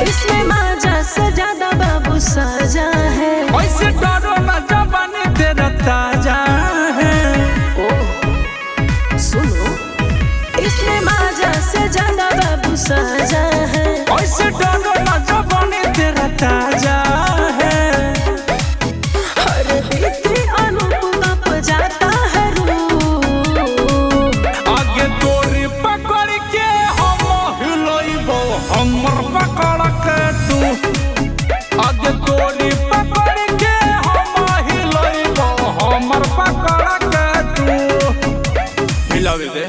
इसमें माजा से ज्यादा बाबू साजा है। ऐसे डरो ना जवानी तेरा ताजा है। सुनो, इसमें माजा से ज्यादा बाबू साजा है। ऐसे डरो ना जवानी तेरा ताजा है। हर बीती अनूप कप जाता है रूह। आगे तोरी पकड़ के हम हिलइबो हमर पकड़ के तू। आगे तोरी पकड़ के हम हिलइबो हमर पकड़ के तू। हिलावे दे।